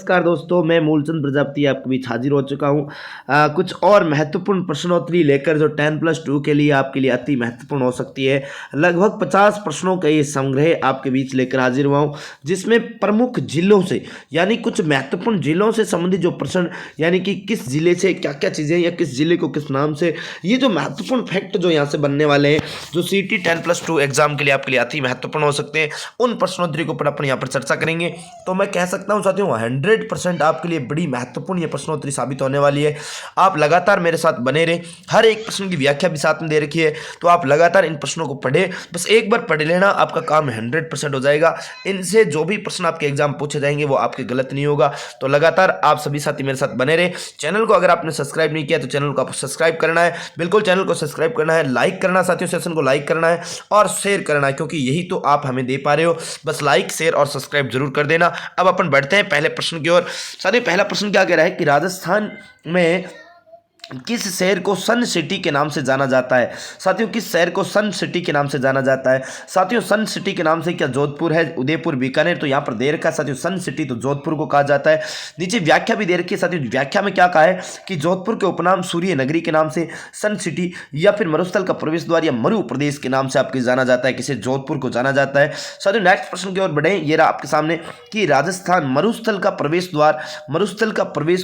नमस्कार दोस्तों, मैं मूलचंद प्रजापति आपके बीच हाजिर हो चुका हूँ। कुछ और महत्वपूर्ण प्रश्नोत्तरी लेकर जो 10+2 के लिए आपके लिए अति महत्वपूर्ण हो सकती है। लगभग 50 प्रश्नों का ये संग्रह आपके बीच लेकर हाजिर हुआ हूँ, जिसमें प्रमुख जिलों से यानी कुछ महत्वपूर्ण जिलों से संबंधित जो प्रश्न यानी कि किस जिले से क्या क्या चीज़ें या किस जिले को किस नाम से, ये जो महत्वपूर्ण फैक्ट जो यहाँ से बनने वाले हैं, जो CT 10+2 एग्जाम के लिए आपके लिए अति महत्वपूर्ण हो सकते हैं, उन प्रश्नोत्तरी को अपन यहाँ पर चर्चा करेंगे। तो मैं कह सकता हूँ साथियों 100% आपके लिए बड़ी महत्वपूर्ण ये प्रश्नोत्तरी साबित होने वाली है। आप लगातार मेरे साथ बने रहे, हर एक प्रश्न की व्याख्या भी साथ में दे रखी है, तो आप लगातार इन प्रश्नों को पढ़े, बस एक बार पढ़ लेना, आपका काम 100% हो जाएगा। इनसे जो भी प्रश्न आपके एग्जाम पूछे जाएंगे वो आपके गलत नहीं होगा। तो लगातार आप सभी साथी मेरे साथ बने रहे। चैनल को अगर आपने सब्सक्राइब नहीं किया तो चैनल को आपको सब्सक्राइब करना है, बिल्कुल चैनल को सब्सक्राइब करना है, लाइक करना साथियों, सेशन को लाइक करना है और शेयर करना है, क्योंकि यही तो आप हमें दे पा रहे हो। बस लाइक शेयर और सब्सक्राइब जरूर कर देना। अब अपन बढ़ते हैं पहले प्रश्न की ओर। साथियों पहला प्रश्न क्या कह रहा है कि राजस्थान में किस शहर को सन सिटी के नाम से जाना जाता है। साथियों किस शहर को सन सिटी के नाम से जाना जाता है। साथियों सन सिटी के नाम से क्या जोधपुर है, उदयपुर, बीकानेर, तो यहाँ पर दे रखा है साथियों सन सिटी, तो जोधपुर को कहा जाता है। नीचे व्याख्या भी दे रखी है साथियों, व्याख्या में क्या कहा है कि जोधपुर के उपनाम सूर्य नगरी के नाम से सन सिटी या फिर मरुस्थल का प्रवेश द्वार या मरु प्रदेश के नाम से आपके जाना जाता है, किसे जोधपुर को जाना जाता है। साथियों नेक्स्ट प्रश्न की ओर बढ़े, ये रहा आपके सामने कि राजस्थान मरुस्थल का प्रवेश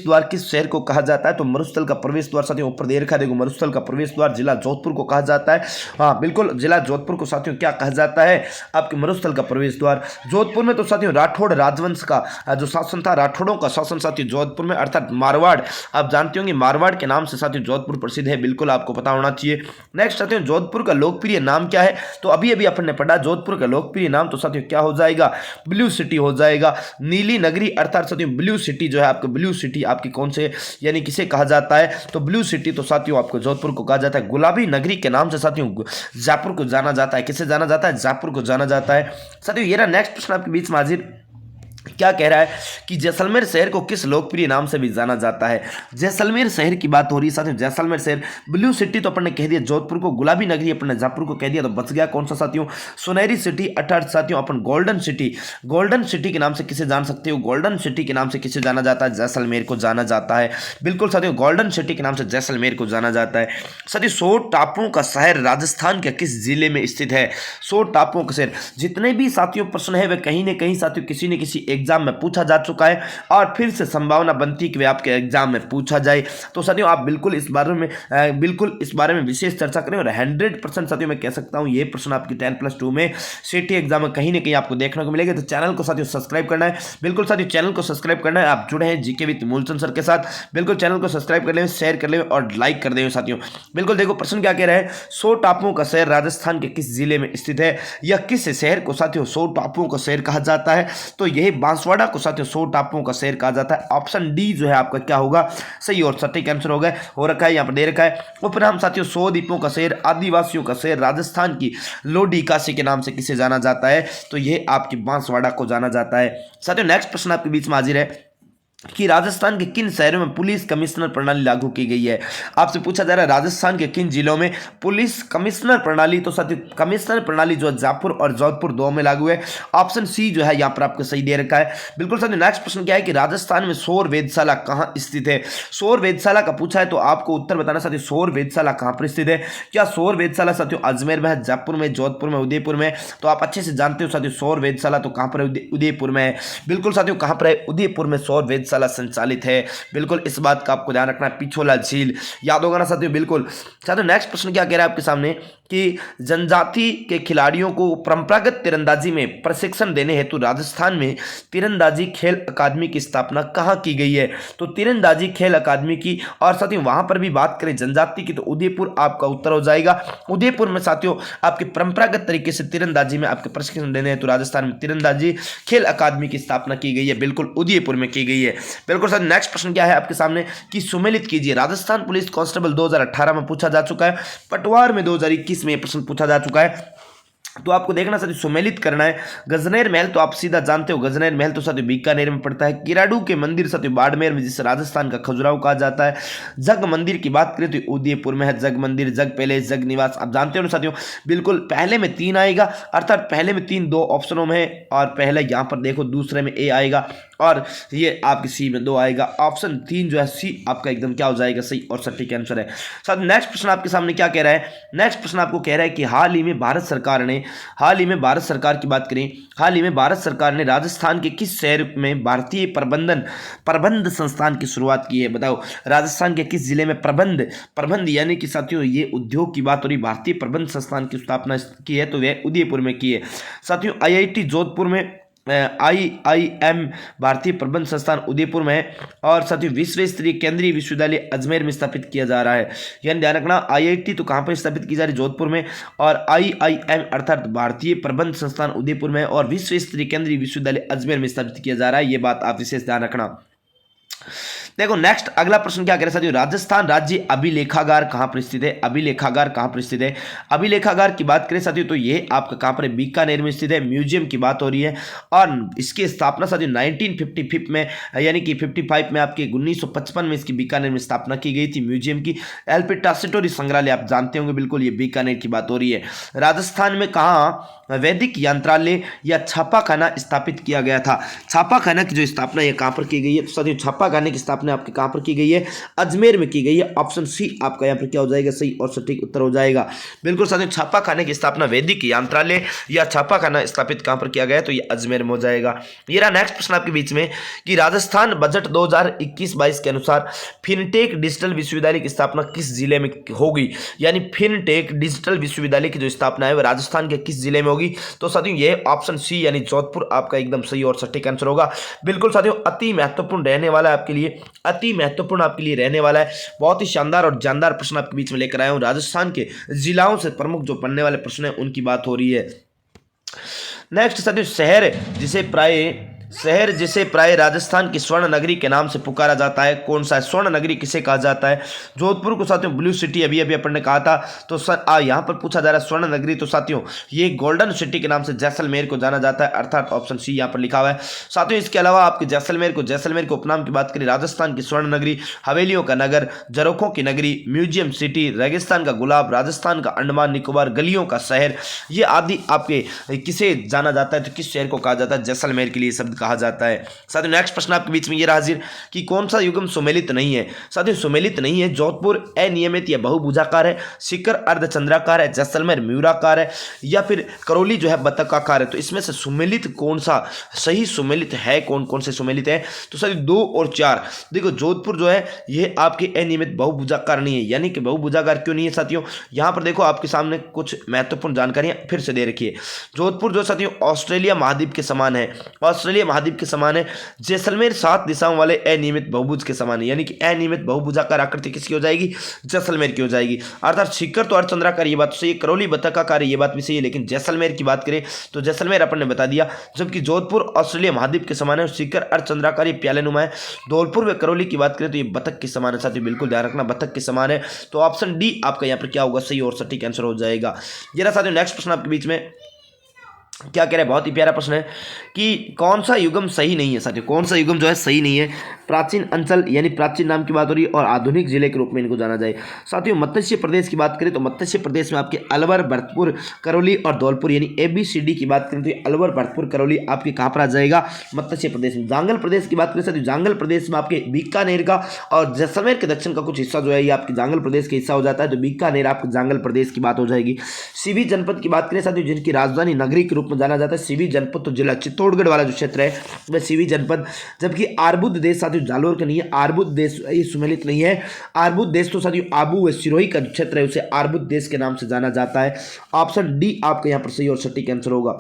द्वार किस शहर को कहा जाता है। तो मरुस्थल का प्रवेश द्वार साथियों ऊपर दे रखा है, देखो मरुस्थल का प्रवेश द्वार जिला जोधपुर को कहा जाता है। हाँ बिल्कुल, जिला जोधपुर को साथियों क्या कहा जाता है, आपके मरुस्थल का प्रवेश द्वार। जोधपुर में तो साथियों राठौड़ राजवंश का जो शासन था, राठौड़ों का शासन साथियों जोधपुर में, अर्थात मारवाड़, आप जानते होंगे मारवाड़ के नाम से साथियों जोधपुर प्रसिद्ध है, बिल्कुल आपको पता होना चाहिए। नेक्स्ट साथियों जोधपुर का लोकप्रिय नाम क्या है, तो अभी अभी अपन ने पढ़ा जोधपुर का लोकप्रिय नाम तो साथियों क्या हो जाएगा, ब्लू सिटी हो जाएगा। नीली नगरी अर्थात साथियों ब्लू सिटी जो है आपका, ब्लू सिटी आपकी कौन से यानी किसे कहा जाता है, तो ब्लू सिटी तो साथियों आपको जोधपुर को कहा जाता है। गुलाबी नगरी के नाम से साथियों जयपुर को जाना जाता है, किसे जाना जाता है, जयपुर को जाना जाता है। साथियों ये रहा नेक्स्ट प्रश्न आपके बीच में हाजिर, क्या कह रहा है कि जैसलमेर शहर को किस लोकप्रिय नाम से भी जाना जाता है। जैसलमेर शहर की बात हो रही है साथियों, जैसलमेर शहर, ब्लू सिटी तो अपन ने कह दिया जोधपुर को, गुलाबी नगरी अपन ने जयपुर को कह दिया, तो बच गया कौन सा साथियों, सुनहरी सिटी अर्थात साथियों अपन गोल्डन सिटी के नाम से किसे जान सकते हो, गोल्डन सिटी के नाम से किसे जाना जाता है, जैसलमेर को जाना जाता है। बिल्कुल साथियों गोल्डन सिटी के नाम से जैसलमेर को जाना जाता है। साथियों 100 टापुओं का शहर राजस्थान के किस जिले में स्थित है। 100 टापुओं का शहर, जितने भी साथियों प्रश्न है वे कहीं ना कहीं साथियों किसी न किसी एग्जाम में पूछा जा चुका है और फिर से संभावना बनती कि वे आपके एग्जाम में पूछा जाए। तो साथियों आप बिल्कुल इस बारे में विशेष चर्चा करें और 100% साथियों मैं कह सकता हूं ये प्रश्न आपकी 10+2 में सिटी एग्जाम में कहीं ना कहीं आपको देखने को मिलेगा। तो चैनल को साथियों सब्सक्राइब करना है, बिल्कुल साथियों चैनल को सब्सक्राइब करना है। आप जुड़े हैं जीके विद मूलचंद सर के साथ, बिल्कुल चैनल को सब्सक्राइब कर लें, शेयर कर लें और लाइक कर दें साथियों। बिल्कुल देखो प्रश्न क्या कह रहा है, 100 टापुओं का शहर राजस्थान के किस जिले में स्थित है, या किस शहर को साथियों 100 टापुओं का शहर कहा जाता है। तो यही बांसवाड़ा को साथियों 100 टापुओं का शहर कहा जाता है। ऑप्शन डी जो है आपका क्या होगा, सही और सटीक आंसर हो रखा है, यहाँ पर दे रखा है। उपनाम साथियों 100 द्वीपों का शहर, आदिवासियों का शहर, राजस्थान की लोडी काशी के नाम से किसे जाना जाता है, तो ये आपकी बांसवाड़ा को जाना जाता है। साथियों नेक्स्ट प्रश्न आपके बीच में हाजिर है कि राजस्थान के किन शहरों में पुलिस कमिश्नर प्रणाली लागू की गई है। आपसे पूछा जा रहा है राजस्थान के किन जिलों में पुलिस कमिश्नर प्रणाली, तो साथियों कमिश्नर प्रणाली जो जयपुर और जोधपुर दो में लागू है। ऑप्शन सी जो है यहाँ पर आपको सही दे रखा है। बिल्कुल साथियों नेक्स्ट प्रश्न क्या है कि राजस्थान में सौर वेधशाला कहाँ स्थित है। सौर वेधशाला का पूछा है तो आपको उत्तर बताना साथियों, सौर वेधशाला कहाँ पर स्थित है। क्या सौर वेधशाला साथियों अजमेर में है, जयपुर में, जोधपुर में, उदयपुर में, तो आप अच्छे से जानते हो साथियों सौर वेधशाला तो कहाँ पर है, उदयपुर में है। बिल्कुल साथियों कहाँ पर है, उदयपुर में सौर वेधशाला संचालित है। बिल्कुल इस बात का आपको ध्यान रखना है, पिछोला झील याद होगा ना साथियों। बिल्कुल साथियों नेक्स्ट प्रश्न क्या कह रहा है आपके सामने कि जनजाति के खिलाड़ियों को परंपरागत तीरंदाजी में प्रशिक्षण देने हेतु राजस्थान में तीरंदाजी खेल अकादमी की स्थापना कहाँ की गई है। तो तीरंदाजी खेल अकादमी की, और साथियों वहां पर भी बात करें जनजाति की तो उदयपुर आपका उत्तर हो जाएगा। उदयपुर में साथियों आपके परंपरागत तरीके से तीरंदाजी में आपके प्रशिक्षण देने हेतु राजस्थान में तीरंदाजी खेल अकादमी की स्थापना की गई है, बिल्कुल उदयपुर में की गई है। बिल्कुल सर नेक्स्ट प्रश्न क्या है आपके सामने कि सुमेलित कीजिए। राजस्थान पुलिस कांस्टेबल 2018 में पूछा जा चुका है, पटवार में 2021 में यह प्रश्न पूछा जा चुका है। तो आपको देखना साथियों सुमेलित करना है। गजनेर महल तो आप सीधा जानते हो, गजनेर महल तो साथियों बीकानेर में पड़ता है। किराडू के मंदिर साथियों बाड़मेर में, जिसे राजस्थान का खजुराहो कहा जाता है। जग मंदिर की बात करें तो उदयपुर में है जग मंदिर, जग पैलेस, जग निवास, आप जानते हो ना साथियों। बिल्कुल पहले में 3 आएगा, अर्थात पहले में 3 2 ऑप्शनों में है और पहले यहाँ पर देखो दूसरे में ए आएगा। और ये आपकी सी में 2 आएगा। ऑप्शन 3 जो है सी आपका एकदम क्या हो जाएगा, सही और सटीक आंसर है। साथ नेक्स्ट प्रश्न आपके सामने क्या कह रहा है, नेक्स्ट प्रश्न आपको कह रहा है कि हाल ही में भारत सरकार की बात करें, हाल ही में भारत सरकार ने राजस्थान के किस शहर में भारतीय प्रबंध संस्थान की शुरुआत की है। बताओ राजस्थान के किस जिले में प्रबंध यानी कि साथियों ये उद्योग की बात हो रही, भारतीय प्रबंध संस्थान की स्थापना की है तो वह उदयपुर में की है। साथियों आईआईटी जोधपुर में, IIM भारतीय प्रबंध संस्थान उदयपुर में है। और साथियों विश्व स्तरीय केंद्रीय विश्वविद्यालय अजमेर में स्थापित किया जा रहा है। यानी ध्यान रखना IIT तो कहाँ पर स्थापित की जा रही है, जोधपुर में, और IIM अर्थात भारतीय प्रबंध संस्थान उदयपुर में, और विश्व स्तरीय केंद्रीय विश्वविद्यालय अजमेर में स्थापित किया जा रहा है। ये बात आप विशेष ध्यान रखना। देखो नेक्स्ट अगला प्रश्न क्या कह रहे हैं साथियों, राजस्थान राज्य अभिलेखागार कहां पर स्थित है, अभिलेखागार कहां पर स्थित है। अभिलेखागार की बात करें साथियों तो ये आपका कहां पर है, बीकानेर में स्थित है। म्यूजियम की बात हो रही है और इसकी स्थापना साथियों 1955 में यानी कि 55 में आपके 1955 में इसकी बीकानेर में स्थापना की गई थी म्यूजियम की। एलपी टासिटोरी संग्रहालय आप जानते होंगे बिल्कुल, ये बीकानेर की बात हो रही है। राजस्थान में कहाँ वैदिक यंत्रालय या छापाखाना स्थापित किया गया था। छापाखाना की जो स्थापना है कहां पर की गई है, तो साथियों छापाखाने की स्थापना आपके कहां पर की गई है, अजमेर में की गई है। ऑप्शन सी आपका यहां पर क्या हो जाएगा, सही और सटीक उत्तर हो जाएगा। बिल्कुल साथियों छापाखाने की स्थापना वैदिक यंत्रालय या छापाखाना स्थापित कहां पर किया गया है, तो ये अजमेर में हो जाएगा। ये रहा नेक्स्ट प्रश्न आपके बीच में कि राजस्थान बजट 2021-22 के अनुसार फिनटेक डिजिटल विश्वविद्यालय की स्थापना किस जिले में होगी। यानी फिनटेक डिजिटल विश्वविद्यालय की जो स्थापना है वह राजस्थान के किस जिले में होगी, तो साथियों ये ऑप्शन सी यानी जोधपुर आपका एकदम सही और सटीक आंसर होगा। बिल्कुल साथियों अति महत्वपूर्ण रहने वाला है आपके लिए, अति महत्वपूर्ण आपके लिए रहने वाला है। बहुत ही शानदार और जानदार प्रश्न आपके बीच में लेकर आया हूं। राजस्थान के जिलाओं से प्रमुख जो पढ़ने वाले प्रश्न है उनकी बात हो रही है। नेक्स्ट साथियों शहर जिसे प्राय राजस्थान की स्वर्ण नगरी के नाम से पुकारा जाता है, कौन सा है, स्वर्ण नगरी किसे कहा जाता है। जोधपुर को साथियों ब्लू सिटी अभी अपन ने कहा था, तो यहाँ पर पूछा जा रहा है स्वर्ण नगरी, तो साथियों ये गोल्डन सिटी के नाम से जैसलमेर को जाना जाता है, अर्थात ऑप्शन सी यहाँ पर लिखा हुआ है। साथियों इसके अलावा आपके जैसलमेर के उपनाम की बात करें, राजस्थान की स्वर्ण नगरी, हवेलियों का नगर, जरोखों की नगरी, म्यूजियम सिटी, रेगिस्तान का गुलाब, राजस्थान का अंडमान निकोबार, गलियों का शहर, ये आदि आपके किसे जाना जाता है, तो किस शहर को कहा जाता है, जैसलमेर के लिए शब्द कहा जाता है। साथियों नेक्स्ट प्रश्न आपके बीच में ये हाजिर कि कौन सा युग्म सुमेलित नहीं है। साथियों सुमेलित नहीं है, जोधपुर अनियमित या बहुभुजाकार है, सीकर अर्धचंद्राकार है, जैसलमेर म्यूराकार है, या फिर करौली जो है बतकाकार है। तो इसमें से सुमेलित कौन सा सही सुमेलित है, कौन कौन से सुमेलित है, तो साथियों 2 और 4। देखो जोधपुर जो है ये आपके अनियमित बहुभुजाकार नहीं है, यानी कि बहुभुजाकार क्यों नहीं है साथियों, यहां पर देखो आपके सामने कुछ महत्वपूर्ण जानकारियां फिर से दे रखी है। जोधपुर जो साथियों ऑस्ट्रेलिया महाद्वीप के समान है, ऑस्ट्रेलिया महाद्वीप के समान है। जैसलमेर 7 दिशाओं वाले अनियमित बहुभुज के समान है, यानी कि अनियमित बहुभुजाकार आकृति किसकी हो जाएगी, जैसलमेर की हो जाएगी। अर्थात सीकर तो अर्धचंद्राकार ये बात सही है, करौली बतकाकार ये बात भी सही है, लेकिन जैसलमेर की बात करें तो जैसलमेर अपन ने बता दिया, जबकि जोधपुर ऑस्ट्रेलिया महाद्वीप के समान है, सीकर अर्धचंद्राकार ये प्यालेनुमा है। धौलपुर व करौली की बात करें तो ये बतख के समान है, साथियों बिल्कुल ध्यान रखना बतख के समान है। तो ऑप्शन डी आपका यहाँ पर क्या होगा, सही और सटीक आंसर हो जाएगा। जरा साथियों नेक्स्ट प्रश्न आपके बीच में क्या कह रहे हैं, बहुत ही प्यारा प्रश्न है कि कौन सा युग्म सही नहीं है। साथियों कौन सा युग्म जो है सही नहीं है, प्राचीन अंचल यानी प्राचीन नाम की बात हो रही है और आधुनिक जिले के रूप में इनको जाना जाए। साथियों मत्स्य प्रदेश की बात करें तो मत्स्य प्रदेश में आपके अलवर, भरतपुर, करौली और धौलपुर यानी ABCD की बात करें तो अलवर, भरतपुर, करौली आपके कहाँ पर आ जाएगा, मत्स्य प्रदेश में। जांगल प्रदेश की बात करें साथियों, जांगल प्रदेश में आपके बीकानेर का और जैसलमेर के दक्षिण का कुछ हिस्सा जो है ये आपके जांगल प्रदेश का हिस्सा हो जाता है, तो बीकानेर आपके जांगल प्रदेश की बात हो जाएगी। सीवी जनपद की बात करें साथियों, जिनकी राजधानी नगरी के रूप में जाना जाता है सीवी जनपद, तो जिला चित्तौड़गढ़ वाला जो क्षेत्र है वह सीवी जनपद। जबकि आर्बुद देश साथियों जालोर का नहीं है, आर्बुद देश ये सुमेलित नहीं है। आर्बुद देश तो साथियों आबू व सिरोही का क्षेत्र है, उसे आर्बुद देश के नाम से जाना जाता है। ऑप्शन डी आपका यहाँ पर सही और सटीक आंसर होगा।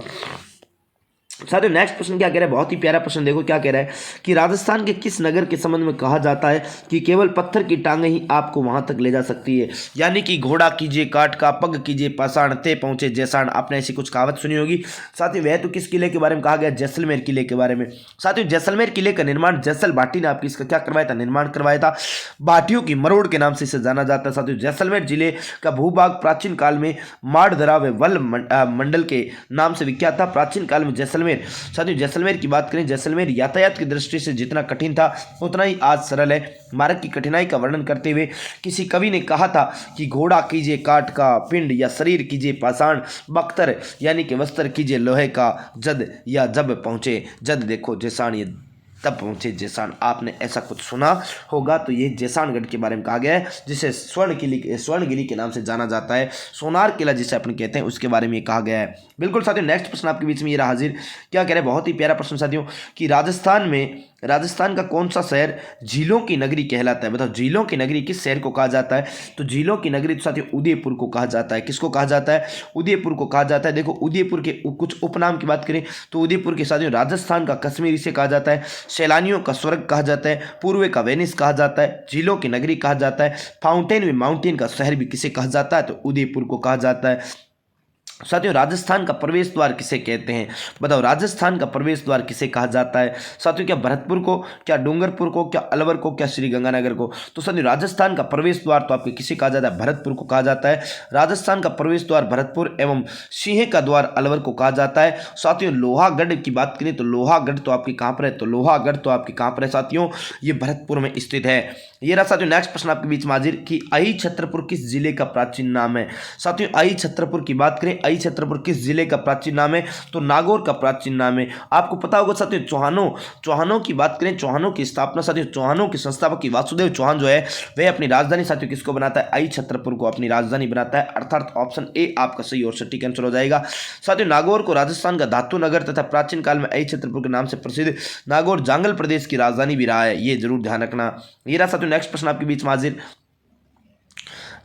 साथियों नेक्स्ट प्रश्न क्या कह रहा है, बहुत ही प्यारा प्रश्न, देखो क्या कह रहा है कि राजस्थान के किस नगर के संबंध में कहा जाता है कि केवल पत्थर की टांगें ही आपको वहां तक ले जा सकती है। यानी कि घोड़ा कीजिए काट का, पग कीजिए पाषाण, ते पहुंचे जैसाण, आपने ऐसी कुछ कहावत सुनी होगी। साथियों वह तो किस किले के बारे में कहा गया, जैसलमेर किले के बारे में। साथियों जैसलमेर किले का निर्माण जैसल भाटी ने आपकी इसका क्या करवाया था, निर्माण करवाया था। भाटियों की मरोड़ के नाम से इसे जाना जाता है। साथियों जैसलमेर जिले का भूभाग प्राचीन काल में माड़धरा व वल मंडल के नाम से विख्यात था। प्राचीन काल में जैसलमेर, साथियों जैसलमेर की बात करें, जैसलमेर यातायात की दृष्टि से जितना कठिन था उतना ही आज सरल है। मार्ग की कठिनाई का वर्णन करते हुए किसी कवि ने कहा था कि घोड़ा कीजिए काठ का, पिंड या शरीर कीजिए पाषाण, बख्तर यानी कि वस्त्र कीजिए लोहे का, जद या जब पहुंचे जद देखो जैसाण, ये तब पहुँचे जेसान। आपने ऐसा कुछ सुना होगा तो ये जेसानगढ़ के बारे में कहा गया है, जिसे स्वर्णगिरी के नाम से जाना जाता है, सोनार किला जिसे अपन कहते हैं, उसके बारे में ये कहा गया है। बिल्कुल साथियों, नेक्स्ट प्रश्न आपके बीच में ये रहा हाजिर। क्या कह रहे हैं, बहुत ही प्यारा प्रश्न साथियों, कि राजस्थान का कौन सा शहर झीलों की नगरी कहलाता है? बताओ, झीलों की नगरी किस शहर को कहा जाता है? तो झीलों की नगरी तो साथियों उदयपुर को कहा जाता है। किसको कहा जाता है? उदयपुर को कहा जाता है। देखो, उदयपुर के कुछ उपनाम की बात करें तो उदयपुर के साथियों राजस्थान का कश्मीर इसे कहा जाता है, सैलानियों का स्वर्ग कहा जाता है, पूर्व का वेनिस कहा जाता है, झीलों की नगरी कहा जाता है, फाउंटेन में माउंटेन का शहर भी किसे कहा जाता है? तो उदयपुर को कहा जाता है। साथियों, राजस्थान का प्रवेश द्वार किसे कहते हैं? बताओ, राजस्थान का प्रवेश द्वार किसे कहा जाता है? साथियों, क्या भरतपुर को, क्या डूंगरपुर को, क्या अलवर को, क्या श्रीगंगानगर को? तो साथियों, राजस्थान का प्रवेश द्वार तो आपके किसे कहा जाता है? भरतपुर को कहा जाता है। राजस्थान का प्रवेश द्वार भरतपुर एवं सिंह का द्वार अलवर को कहा जाता है। साथियों, लोहागढ़ की बात करें तो लोहागढ़ तो आपकी कहाँ पर है? तो लोहागढ़ तो आपकी कहाँ पर है साथियों? ये भरतपुर में स्थित है। ये रहा साथियों नेक्स्ट प्रश्न आपके बीच में हाजिर, कि आई छत्रपुर किस जिले का प्राचीन नाम है? साथियों, आई छत्रपुर की बात करें, आई छत्रपुर किस जिले का प्राचीन नाम है? तो नागौर का प्राचीन नाम है। आपको पता होगा साथियों, चौहानों की बात करें, चौहानों की स्थापना, साथियों चौहानों के संस्थापक की वासुदेव चौहान जो है वह अपनी राजधानी साथियों किसको बनाता है? आई छत्रपुर को अपनी राजधानी बनाता है। अर्थात ऑप्शन ए आपका सही और सटीक आंसर हो जाएगा। साथियों, नागौर को राजस्थान का धातु नगर तथा प्राचीन काल में आई छत्रपुर के नाम से प्रसिद्ध नागौर जांगल प्रदेश की राजधानी भी रहा है, ये जरूर ध्यान रखना। ये रहा साथियों नेक्स्ट प्रश्न आपके बीच में हाजिर।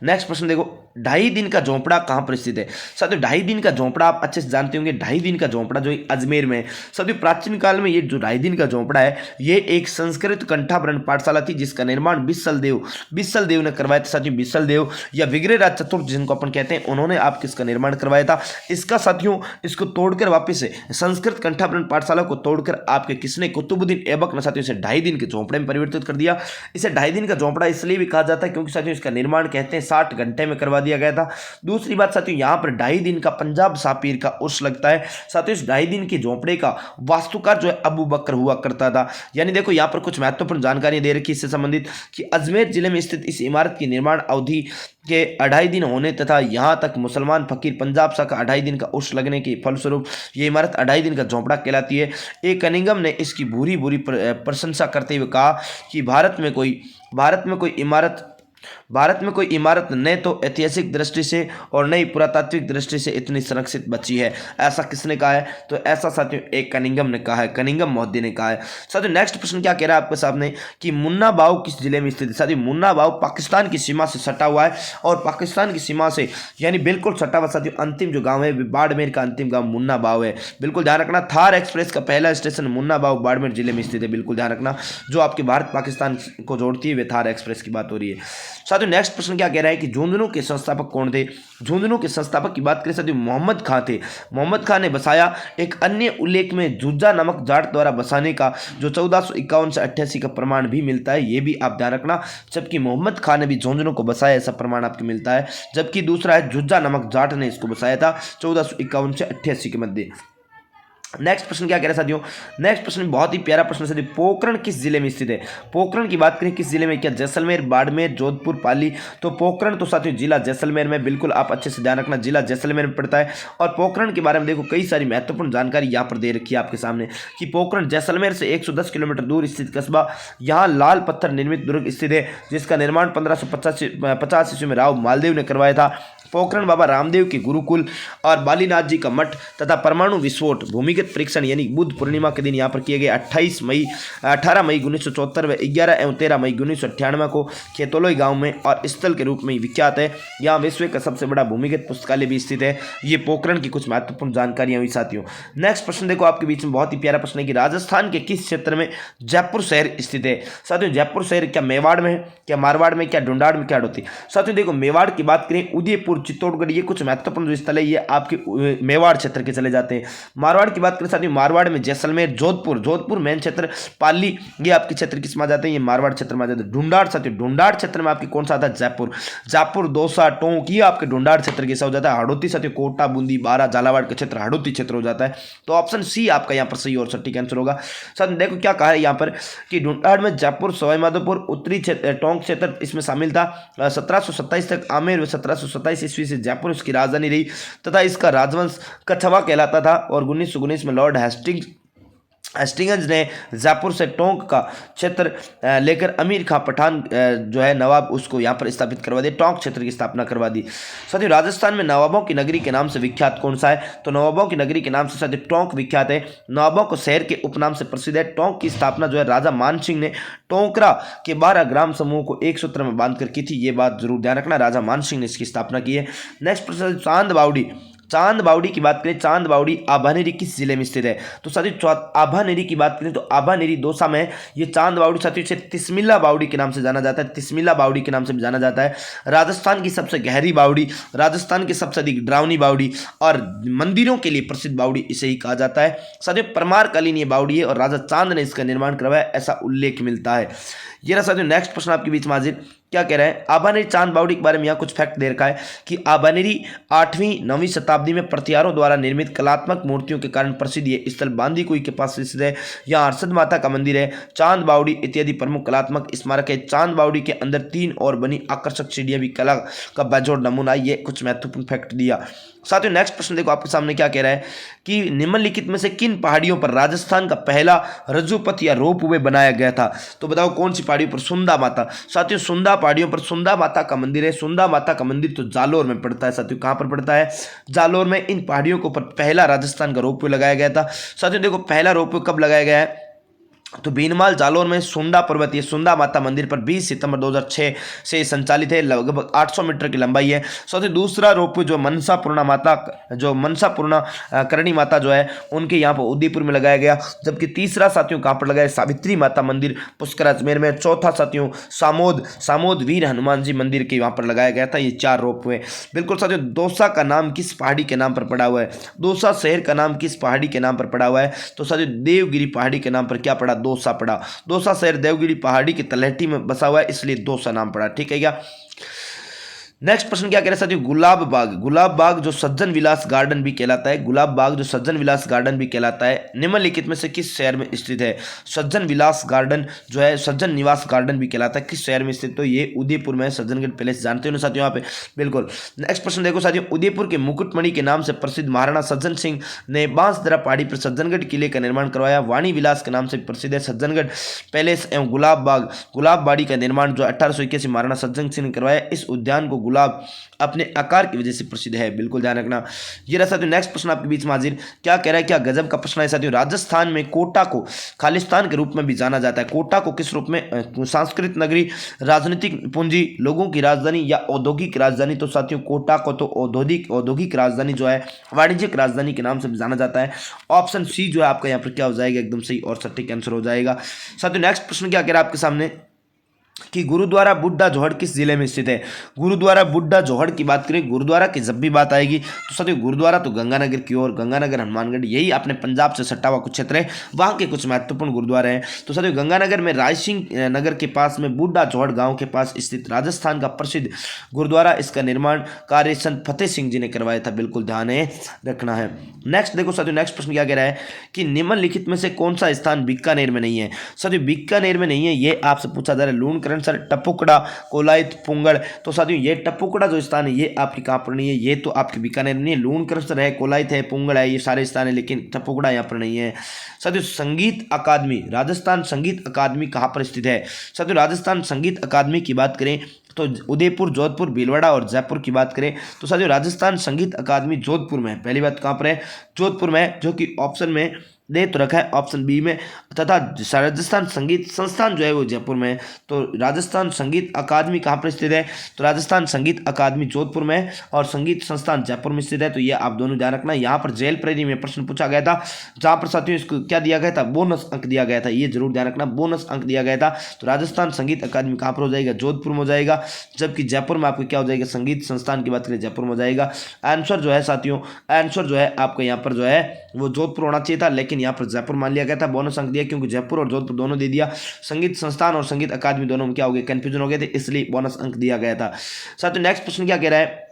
नेक्स्ट प्रश्न देखो, 2.5 दिन का झोंपड़ा कहाँ पर स्थित है? साथियों, 2.5 दिन का झोंपड़ा आप अच्छे से जानते होंगे। 2.5 दिन का झोंपड़ा जो अजमेर में है। साथियों, प्राचीन काल में ये जो 2.5 दिन का झोंपड़ा है, ये एक संस्कृत कंठाभरण पाठशाला थी, जिसका निर्माण बिस्सल देव ने करवाया था। साथियों, बिस्सल देव या विग्रहराज चतुर्थ जिनको अपन कहते हैं, उन्होंने आपको इसका निर्माण करवाया था। इसका साथियों, इसको तोड़कर वापिस से संस्कृत कंठाभरण पाठशाला को तोड़कर आपके किसने? कुतुबुद्दीन ऐबक ने साथियों इसे 2.5 दिन के झोंपड़े में परिवर्तित कर दिया। इसे 2.5 दिन का झोंपड़ा इसलिए भी कहा जाता है क्योंकि साथियों इसका निर्माण कहते हैं 60 घंटे में करवा दिया गया था। दूसरी बात साथियों, यहां पर 2.5 दिन का पंजाब सापीर का उर्स लगता है। साथियों, इस 2.5 दिन के झोंपड़े का वास्तुकार जो है अबू बकर हुआ करता था। यानी देखो, यहां पर कुछ महत्वपूर्ण जानकारी दे रखी इससे संबंधित, कि अजमेर जिले में स्थित इस इमारत की निर्माण अवधि के 2.5 दिन होने तथा यहां तक मुसलमान फकीर पंजाब सा का 2.5 दिन का उर्स लगने के फलस्वरूप ये इमारत 2.5 दिन का झोंपड़ा कहलाती है। ए कनिंगम ने इसकी भूरी प्रशंसा करते हुए कहा कि भारत में कोई इमारत न तो ऐतिहासिक दृष्टि से और न ही पुरातात्विक दृष्टि से इतनी संरक्षित बची है। ऐसा किसने कहा है? तो ऐसा साथियों एक कनिंगम ने कहा है, कनिंगम महोदय ने कहा है। साथियों, नेक्स्ट प्रश्न क्या कह रहा है आपके सामने, कि मुन्ना भाव किस जिले में स्थित है? साथियों, मुन्ना भाव पाकिस्तान की सीमा से सटा हुआ है, और पाकिस्तान की सीमा से यानी बिल्कुल सटा हुआ साथियों अंतिम जो गाँव है बाड़मेर का अंतिम गाँव मुन्ना भाव है। बिल्कुल ध्यान रखना, थार एक्सप्रेस का पहला स्टेशन मुन्ना भाव बाड़मेर जिले में स्थित है। बिल्कुल ध्यान रखना, जो आपके भारत पाकिस्तान को जोड़ती है वे थार एक्सप्रेस की बात हो रही है। साथियों, नेक्स्ट प्रश्न क्या कह रहा है कि झुंझुनू के संस्थापक कौन थे? झुंझुनू के संस्थापक की बात करें साथियों, मोहम्मद खां थे। मोहम्मद खां ने बसाया। एक अन्य उल्लेख में झुज्जा नामक जाट द्वारा बसाने का जो 1451 से 88 का प्रमाण भी मिलता है, ये भी आप ध्यान रखना। जबकि मोहम्मद खां ने भी झुंझुनू को बसाया ऐसा प्रमाण आपको मिलता है, जबकि दूसरा है झुज्जा नामक जाट ने इसको बसाया था 1451 से 88 के मध्य। नेक्स्ट प्रश्न क्या कह रहे हैं साथियों? नेक्स्ट प्रश्न बहुत ही प्यारा प्रश्न साथियों, पोखरण किस जिले में स्थित है? पोखरण की बात करें किस जिले में, क्या जैसलमेर, बाड़मेर, जोधपुर, पाली? तो पोखरण तो साथियों जिला जैसलमेर में, बिल्कुल आप अच्छे से ध्यान रखना, जिला जैसलमेर में पड़ता है। और पोखरण के बारे में देखो कई सारी महत्वपूर्ण जानकारी यहाँ पर दे रखी है आपके सामने, कि पोखरण जैसलमेर से 110 किलोमीटर दूर स्थित कस्बा, यहाँ लाल पत्थर निर्मित दुर्ग स्थित है, जिसका निर्माण 1550 ईस्वी में राव मालदेव ने करवाया था। पोखरण बाबा रामदेव के गुरुकुल और बालीनाथ जी का मठ तथा परमाणु विस्फोट भूमिगत परीक्षण यानी बुद्ध पूर्णिमा के दिन यहाँ पर किए गए 18 मई 1974 व 11 एवं 13 मई 1998 को खेतोलोई गांव में और स्थल के रूप में विख्यात है। यहाँ विश्व का सबसे बड़ा भूमिगत पुस्तकालय भी स्थित है। ये पोखरण की कुछ महत्वपूर्ण जानकारियां हुई साथियों। नेक्स्ट प्रश्न देखो आपके बीच में बहुत ही प्यारा प्रश्न है कि राजस्थान के किस क्षेत्र में जयपुर शहर स्थित है? साथियों, जयपुर शहर क्या मेवाड़ में है, क्या मारवाड़ में, क्या ढूंढाड़ में, क्या हडोती? साथियों देखो, मेवाड़ की बात करें उदयपुर, चित्तौड़गढ़, ये कुछ महत्वपूर्ण जो स्थल है ये आपके मेवाड़ क्षेत्र के चले जाते हैं। मारवाड़ की बात करें साथियों, मारवाड़ में जैसलमेर, जोधपुर मेन क्षेत्र, पाली, ये आपके क्षेत्र किस में आ जाते हैं? ये मारवाड़ क्षेत्र में आ जाते हैं। ढूंढाड़ साथियों, ढूंढाड़ क्षेत्र में आपकी कौन सा आता है? जयपुर, दौसा, टोंक, ये आपके ढूंढाड़ क्षेत्र के हो जाता है। हडोती साथियों कोटा, बूंदी, बारा, झालावाड़ का क्षेत्र हडोती क्षेत्र हो जाता है। तो ऑप्शन सी आपका यहाँ पर सही और सटीक आंसर होगा। साथियों देखो क्या कहा है यहाँ पर कि ढूंढाड़ में जयपुर, सवाईमाधोपुर, उत्तरी टोंक क्षेत्र इसमें शामिल था। 1727 तक आमेर व 1727 ईस्वी से जयपुर इसकी राजधानी रही तथा इसका राजवंश कछवा कहलाता था। और 1919 में लॉर्ड हेस्टिंग्स हस्टिंगज ने जयपुर से टोंक का क्षेत्र लेकर अमीर खां पठान जो है नवाब उसको यहाँ पर स्थापित करवा दिया, टोंक क्षेत्र की स्थापना करवा दी। साथियों राजस्थान में नवाबों की नगरी के नाम से विख्यात कौन सा है? तो नवाबों की नगरी के नाम से साथियों टोंक विख्यात है। नवाबों को शहर के उपनाम से प्रसिद्ध है। टोंक की स्थापना जो है राजा मान सिंह ने टोंकरा के 12 ग्राम समूह को एक सूत्र में बांधकर की थी। ये बात जरूर ध्यान रखना, राजा मान सिंह ने इसकी स्थापना की है। नेक्स्ट प्रश्न, चांद बावड़ी। चांद बावड़ी की बात करें, चांद बावड़ी आभानेरी किस जिले में स्थित है? तो साथियों आभानेरी की बात करें तो आभानेरी दौसा में है। ये चांद बावड़ी साथियों से तिस्मिला बावड़ी के नाम से जाना जाता है, तिस्मिला बावड़ी के नाम से भी जाना जाता है। राजस्थान की सबसे गहरी बावड़ी, राजस्थान की सबसे अधिक डरावनी बावड़ी और मंदिरों के लिए प्रसिद्ध बावड़ी इसे ही कहा जाता है। साथियों परमारकालीन ये बावड़ी है और राजा चांद ने इसका निर्माण करवाया, ऐसा उल्लेख मिलता है। ये रहा साथियों नेक्स्ट प्रश्न आपके बीच में हाजिर। क्या कह रहे हैं? आभानेरी चांद बावड़ी के बारे में यहाँ कुछ फैक्ट दे रखा है कि आभानेरी 8वीं-9वीं शताब्दी में प्रतिहारों द्वारा निर्मित कलात्मक मूर्तियों के कारण प्रसिद्ध ये स्थल बांदीकुई के पास स्थित है। यहाँ हर्षद माता का मंदिर है, चांद बावड़ी इत्यादि प्रमुख कलात्मक स्मारक है। चांद बावड़ी के अंदर 3 और बनी आकर्षक सीढ़ियां भी कला का बेजोड़ नमूना। ये कुछ महत्वपूर्ण फैक्ट दिया। साथियों नेक्स्ट प्रश्न देखो आपके सामने क्या कह रहा है कि निम्नलिखित में से किन पहाड़ियों पर राजस्थान का पहला रज्जुपथ या रोप वे बनाया गया था? तो बताओ कौन सी पहाड़ियों पर? सुंदा माता। साथियों सुंदा पहाड़ियों पर सुंदा माता का मंदिर है। सुंदा माता का मंदिर तो जालोर में पड़ता है। साथियों कहां पर पड़ता है? जालोर में। इन पहाड़ियों के ऊपर पहला राजस्थान का रोप वे लगाया गया था। साथियों देखो पहला रोप वे कब लगाया गया है? तो भीनमाल जालोर में सुंदा पर्वतीय सुंदा माता मंदिर पर 20 सितंबर 2006 से संचालित है। लगभग 800 मीटर की लंबाई है। साथ ही दूसरा रोपवे जो मनसापूर्णा माता, जो मनसापूर्णा करणी माता जो है उनके यहाँ पर उदयपुर में लगाया गया। जबकि तीसरा साथियों कहाँ पर लगाया? सावित्री माता मंदिर पुष्कर अजमेर में। चौथा साथियों सामोद वीर हनुमान जी मंदिर के वहाँ पर लगाया गया था। ये 4 रोपवे। बिल्कुल साथियों दौसा का नाम किस पहाड़ी के नाम पर पड़ा हुआ है? दौसा शहर का नाम किस पहाड़ी के नाम पर पड़ा हुआ है? तो साथियों देवगिरी पहाड़ी के नाम पर क्या पड़ा? दौसा पड़ा। दौसा शहर देवगिरी पहाड़ी की तलहटी में बसा हुआ है, इसलिए दौसा नाम पड़ा। ठीक है क्या? नेक्स्ट प्रश्न क्या कह रहे हैं साथियों? गुलाब बाग। गुलाब बाग जो सज्जन विलास गार्डन भी कहलाता है, गुलाब बाग जो सज्जन विलास गार्डन भी कहलाता है, निम्नलिखित में से किस शहर में स्थित है? सज्जन विलास गार्डन जो है सज्जन निवास गार्डन भी कहलाता है, किस शहर में स्थित? तो ये उदयपुर में, सज्जनगढ़ पैलेस जानते हो ना साथियों यहाँ पे। बिल्कुल। नेक्स्ट प्रश्न देखो साथियों, उदयपुर के मुकुटमणि के नाम से प्रसिद्ध महाराणा सज्जन सिंह ने बांसदरा पहाड़ी पर सज्जनगढ़ किले का निर्माण करवाया। वाणी विलास के नाम से प्रसिद्ध है सज्जनगढ़ पैलेस एवं गुलाब बाग, गुलाब बाड़ी का निर्माण जो 1881 महाराणा सज्जन सिंह ने करवाया। इस उद्यान को गुलाब अपने आकार की वजह से प्रसिद्ध है। बिल्कुल ध्यान रखना। ये रहा साथियों नेक्स्ट प्रश्न आपके बीच में हाजिर। क्या कह रहा है? क्या गजब का प्रश्न है साथियों। राजस्थान में कोटा को खालिस्तान के रूप में भी जाना जाता है। कोटा को किस रूप में? सांस्कृतिक नगरी, राजनीतिक पूंजी, लोगों की राजधानी या औद्योगिक राजधानी? तो साथियों कोटा को तो औद्योगिक राजधानी जो है, वाणिज्यिक राजधानी के नाम से भी जाना जाता है। ऑप्शन सी जो है आपका यहाँ पर क्या हो जाएगा? एकदम सही और सटीक आंसर हो जाएगा। साथियों नेक्स्ट प्रश्न क्या कह रहा है आपके सामने कि गुरुद्वारा बुड्ढा जोहड़ किस जिले में स्थित है? गुरुद्वारा बुड्ढा जोहड़ की बात करें, गुरुद्वारा की जब भी बात आएगी तो साथियों गुरुद्वारा तो गंगानगर की ओर, गंगानगर हनुमानगढ़, यही अपने पंजाब से सटा हुआ कुछ क्षेत्र है, वहाँ के कुछ महत्वपूर्ण गुरुद्वारे हैं। तो साथियों गंगानगर में राय सिंह नगर के पास में बुड्ढा जोहड़ गाँव के पास स्थित राजस्थान का प्रसिद्ध गुरुद्वारा, इसका निर्माण कार्य संत फतेह सिंह जी ने करवाया था। बिल्कुल ध्यान रखना है। नेक्स्ट देखो साथियों नेक्स्ट प्रश्न क्या कह रहा है कि निम्नलिखित में से कौन सा स्थान बीकानेर में नहीं है? साथियों बीकानेर में नहीं है, ये आपसे पूछा जा रहा है। लूणकरण सर, टपुकड़ा, कोलायत, पुंगड़। तो साथियों ये टपुकड़ा जो स्थान है ये आपकी कहाँ पर नहीं है? ये तो आपके बीकानेर में नहीं है। लूणकरण सर है, कोलायत है, पुंगड़ है, ये सारे स्थान है, लेकिन टपुकड़ा यहाँ पर नहीं है। साथियों संगीत अकादमी, राजस्थान संगीत अकादमी कहाँ पर स्थित है? साथियों राजस्थान संगीत अकादमी की बात करें तो उदयपुर, जोधपुर, भीलवाड़ा और जयपुर की बात करें तो साथियों राजस्थान संगीत अकादमी जोधपुर में है। पहली बात कहाँ पर है? जोधपुर में, जो कि ऑप्शन में दे तो रखा है ऑप्शन बी में, तथा राजस्थान संगीत संस्थान जो है वो जयपुर में है। तो राजस्थान संगीत अकादमी कहाँ पर स्थित है? तो राजस्थान संगीत अकादमी जोधपुर में है और संगीत संस्थान जयपुर में स्थित है। तो ये आप दोनों ध्यान रखना। यहाँ पर जेल प्रेरी में प्रश्न पूछा गया था, जहाँ पर साथियों इसको क्या दिया गया था? बोनस अंक दिया गया था। ये जरूर ध्यान रखना, बोनस अंक दिया गया था। तो राजस्थान संगीत अकादमी कहाँ पर हो जाएगा? जोधपुर में हो जाएगा। जबकि जयपुर में आपको क्या हो जाएगा? संगीत संस्थान की बात करें जयपुर में हो जाएगा। आंसर जो है साथियों, आंसर जो है आपका यहाँ पर जो है वो जोधपुर होना चाहिए था, लेकिन यहाँ पर जयपुर मान लिया गया था। बोनस अंक दिया क्योंकि जयपुर और जोधपुर दोनों दे दिया। संगीत संस्थान और संगीत अकादमी दोनों में क्या हो गया? कंफ्यूजन हो गए थे, इसलिए बोनस अंक दिया गया था। साथियों नेक्स्ट प्रश्न क्या कह रहा है?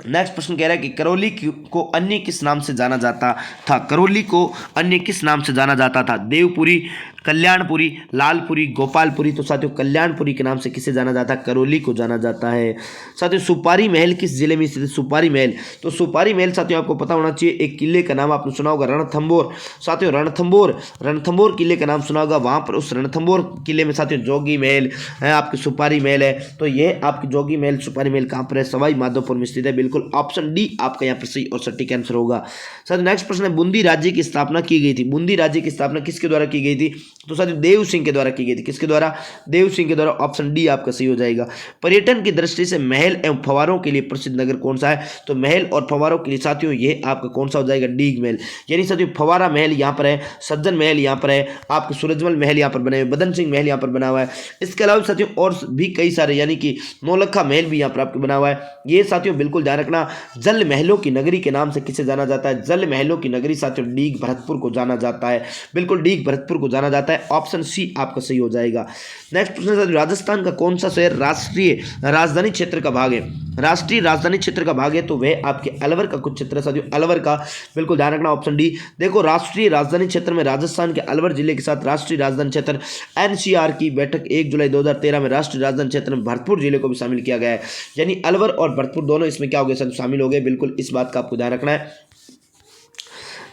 नेक्स्ट प्रश्न कह रहा है कि करौली को अन्य किस नाम से जाना जाता था? करौली को अन्य किस नाम से जाना जाता था? देवपुरी, कल्याणपुरी, लालपुरी, गोपालपुरी। तो साथियों कल्याणपुरी के नाम से किसे जाना जाता है? करौली को जाना जाता है। साथियों सुपारी महल किस जिले में स्थित है? सुपारी महल, तो सुपारी महल साथियों आपको पता होना चाहिए, एक किले का नाम आपने सुना होगा रणथंबोर। साथियों रणथंबोर किले का नाम सुना होगा, वहां पर उस रणथंबोर किले में साथियों जोगी महल है, आपकी सुपारी महल है। तो ये आपकी जोगी महल, सुपारी महल कहां पर है? सवाई माधोपुर में स्थित है। बिल्कुल ऑप्शन डी आपका यहाँ पर सही और सटीक आंसर होगा। साथियों नेक्स्ट प्रश्न है, बूंदी राज्य की स्थापना की गई थी। बूंदी राज्य की स्थापना किसके द्वारा की गई थी? तो साथियों देव सिंह के द्वारा की गई थी। किसके द्वारा? देव सिंह के द्वारा। ऑप्शन डी आपका सही हो जाएगा। पर्यटन की दृष्टि से महल एवं फवारों के लिए प्रसिद्ध नगर कौन सा है? तो महल और फवारों के लिए साथियों ये आपका कौन सा हो जाएगा? डीग महल। यानी साथियों फवारा महल यहाँ पर है, सज्जन महल यहाँ पर है, आपके सूरजमल महल यहाँ पर बने हुए, बदन सिंह महल यहाँ पर बना हुआ है। इसके अलावा साथियों और भी कई सारे, यानी कि नौलखा महल भी यहाँ पर आपको बना हुआ है। ये साथियों बिल्कुल ध्यान रखना, जल महलों की नगरी के नाम से किसे जाना जाता है? जल महलों की नगरी साथियों डीग भरतपुर को जाना जाता है। बिल्कुल डीग भरतपुर को जाना जाता है। ऑप्शन सी आपका सही हो जाएगा। नेक्स्ट प्रश्न है, राजस्थान का कौन सा शहर राष्ट्रीय राजधानी क्षेत्र का भाग है? राष्ट्रीय राजधानी क्षेत्र का भाग है तो वह आपके अलवर का कुछ क्षेत्र है साथियों, अलवर का। बिल्कुल ध्यान रखना, ऑप्शन डी। देखो राष्ट्रीय राजधानी क्षेत्र में राजस्थान के अलवर जिले के साथ राष्ट्रीय राजधानी क्षेत्र एनसीआर की बैठक 1 जुलाई 2013 में राष्ट्रीय राजधानी क्षेत्र में भरतपुर जिले को भी शामिल किया गया है। यानी अलवर और भरतपुर दोनों इसमें क्या हो गए? शामिल हो गए। बिल्कुल इस बात का आपको ध्यान रखना है।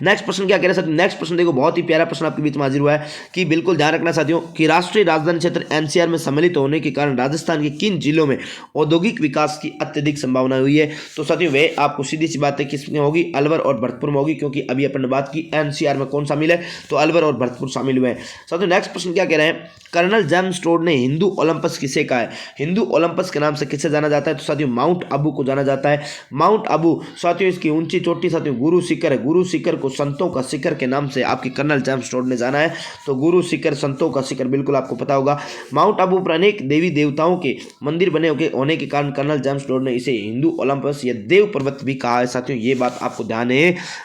नेक्स्ट प्रश्न क्या कह रहे हैं साथियों? नेक्स्ट प्रश्न देखो, बहुत ही प्यारा प्रश्न आपके बीच में हाजिर हुआ है कि बिल्कुल ध्यान रखना साथियों कि राष्ट्रीय राजधानी क्षेत्र एनसीआर में सम्मिलित होने के कारण राजस्थान के किन जिलों में औद्योगिक विकास की अत्यधिक संभावना हुई है? तो साथियों वे आपको सीधी सी बात है किसमें होगी? अलवर और भरतपुर में होगी, क्योंकि अभी अपन ने बात की एनसीआर में कौन शामिल है? तो अलवर और भरतपुर शामिल हुए हैं। साथियों नेक्स्ट प्रश्न क्या कह रहे हैं? कर्नल जेम्स टोड ने हिंदू ओलंपस किसे कहा है? हिंदू ओलंपस के नाम से किसे जाना जाता है? तो साथियों माउंट आबू को जाना जाता है। माउंट आबू साथियों इसकी ऊंची चोटी साथियों गुरु शिखर है। गुरु शिखर को संतों का शिखर के नाम से आपके कर्नल जेम्स टोड ने जाना है। तो गुरु शिखर, संतों का शिखर, बिल्कुल आपको पता होगा। माउंट आबू पर अनेक देवी देवताओं के मंदिर बने होने के कारण कर्नल जेम्स टोड ने इसे हिंदू ओलंपस या देव पर्वत भी कहा है साथियों। ये बात आपको ध्यान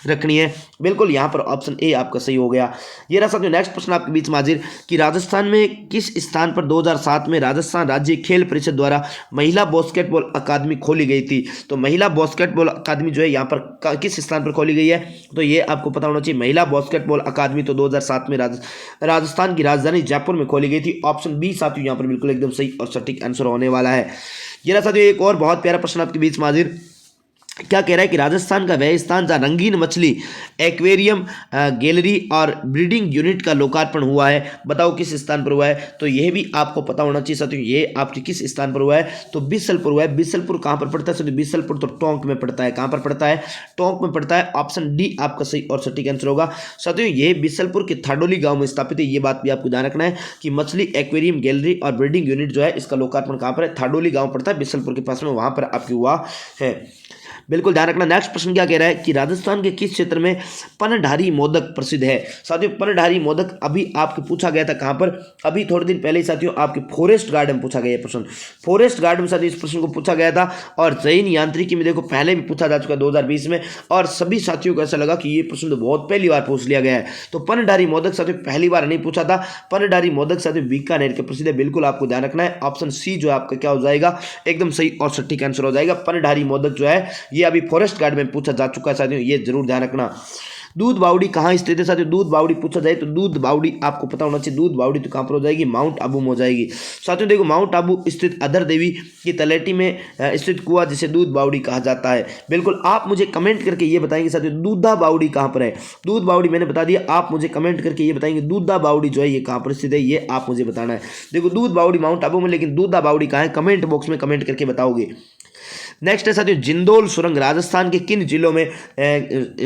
रखनी है। बिल्कुल यहाँ पर ऑप्शन ए आपका सही हो गया। ये रहा साथियों नेक्स्ट प्रश्न आपके बीच में हाजिर कि राजस्थान में किस स्थान पर 2007 में राजस्थान राज्य खेल परिषद द्वारा महिला बास्केटबॉल अकादमी खोली गई थी? तो महिला बास्केटबॉल अकादमी जो है यहाँ पर किस स्थान पर खोली गई है? तो ये आपको पता होना चाहिए। महिला बास्केटबॉल अकादमी तो 2007 में राजस्थान की राजधानी जयपुर में खोली गई थी। ऑप्शन बी साथियों यहाँ पर बिल्कुल एकदम सही और सटीक आंसर होने वाला है। ये रहा साथियों एक और बहुत प्यारा प्रश्न आपके बीच में हाजिर, क्या कह रहा है कि राजस्थान का वह स्थान जहाँ रंगीन मछली एक्वेरियम गैलरी और ब्रीडिंग यूनिट का लोकार्पण हुआ है, बताओ किस स्थान पर हुआ है? तो यह भी आपको पता होना चाहिए साथियों। ये आपके किस स्थान पर हुआ है? तो बिसलपुर हुआ है। बिसलपुर कहाँ पर पड़ता है साथियों? बिसलपुर तो टोंक में पड़ता है। कहाँ पर पड़ता है? टोंक में पड़ता है। ऑप्शन डी आपका सही और सटीक आंसर होगा। साथियों ये बिसलपुर के थाडोली गाँव में स्थापित है। ये बात भी आपको ध्यान रखना है कि मछली एक्वेरियम गैलरी और ब्रीडिंग यूनिट जो है इसका लोकार्पण कहाँ पर है? थाडोली गाँव पड़ता है बिसलपुर के पास में, वहाँ पर आपकी हुआ है। बिल्कुल ध्यान रखना। नेक्स्ट प्रश्न क्या कह रहा है कि राजस्थान के किस क्षेत्र में पनढारी मोदक प्रसिद्ध है? साथियों पनढारी मोदक अभी आपको पूछा गया था कहां पर? अभी थोड़े दिन पहले ही साथियों आपके फॉरेस्ट गार्डन पूछा गया प्रश्न। फॉरेस्ट गार्डन में साथियों इस प्रश्न को पूछा गया था और जैन यांत्रिकी में देखो पहले भी पूछा जा चुका 2020 में, और सभी साथियों को ऐसा लगा कि ये प्रश्न तो बहुत पहली बार पूछ लिया गया है। तो पनढारी मोदक साथियों पहली बार नहीं पूछा था। पनढारी मोदक साथियों बीकानेर के प्रसिद्ध है। बिल्कुल आपको ध्यान रखना है। ऑप्शन सी जो आपका क्या हो जाएगा? एकदम सही और सटीक आंसर हो जाएगा। पनढारी मोदक जो है ये अभी फॉरेस्ट गार्ड में पूछा जा चुका है साथियों, ये जरूर ध्यान रखना। दूध बावड़ी कहाँ स्थित है साथियों? दूध बावड़ी पूछा जाए तो दूध बावड़ी आपको पता होना चाहिए। दूध बावड़ी तो कहाँ पर हो जाएगी? माउंट आबू में हो जाएगी। साथियों देखो माउंट आबू स्थित अधर देवी की तलेटी में स्थित कुआं जिसे दूध बावड़ी कहा जाता है। बिल्कुल आप मुझे कमेंट करके ये बताएंगे साथियों दूधा बावड़ी कहाँ पर है? दूध बावड़ी मैंने बता दिया, आप मुझे कमेंट करके ये बताएंगे दूधा बावड़ी जो है ये कहाँ पर स्थित है, ये आप मुझे बताना है। देखो दूध बावड़ी माउंट आबू में, लेकिन दूधा बावड़ी कहाँ है? कमेंट बॉक्स में कमेंट करके बताओगे। नेक्स्ट है साथियों जिंदोल सुरंग राजस्थान के किन जिलों में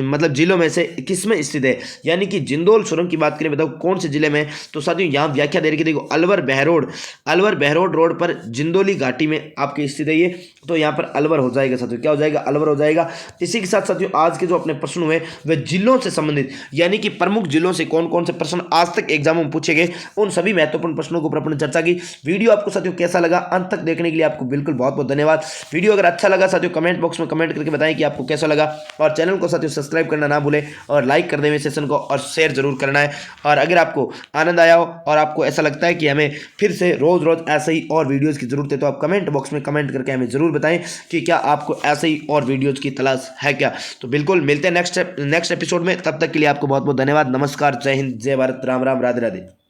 मतलब जिलों में से किस में स्थित है? यानी कि जिंदोल सुरंग की बात करें बताओ कौन से जिले में? तो साथियों यहाँ व्याख्या दे रखी देखो अलवर बहरोड रोड पर जिंदोली घाटी में आपकी स्थित है ये। तो यहाँ पर अलवर हो जाएगा साथियों, क्या हो जाएगा? अलवर हो जाएगा। इसी के साथ साथियों आज के जो अपने प्रश्न हुए वे जिलों से संबंधित, यानी कि प्रमुख जिलों से कौन कौन से प्रश्न आज तक एग्जामों में पूछे गए, उन सभी महत्वपूर्ण प्रश्नों को अपने चर्चा की। वीडियो आपको साथियों कैसा लगा? अंत तक देखने के लिए आपको बिल्कुल बहुत बहुत धन्यवाद। वीडियो अगर अच्छा लगा साथियों कमेंट बॉक्स में कमेंट करके बताएं कि आपको कैसा लगा, और चैनल को साथियों सब्सक्राइब करना ना भूलें और लाइक कर दें सेशन को और शेयर जरूर करना है। और अगर आपको आनंद आया हो और आपको ऐसा लगता है कि हमें फिर से रोज रोज ऐसे ही और वीडियोज़ की जरूरत है तो आप कमेंट बॉक्स में कमेंट करके हमें जरूर बताएं कि क्या आपको ऐसे ही और वीडियोज़ की तलाश है क्या। तो बिल्कुल मिलते हैं नेक्स्ट एपिसोड में, तब तक के लिए आपको बहुत बहुत धन्यवाद। नमस्कार, जय हिंद, जय भारत, राम राम, राधे राधे।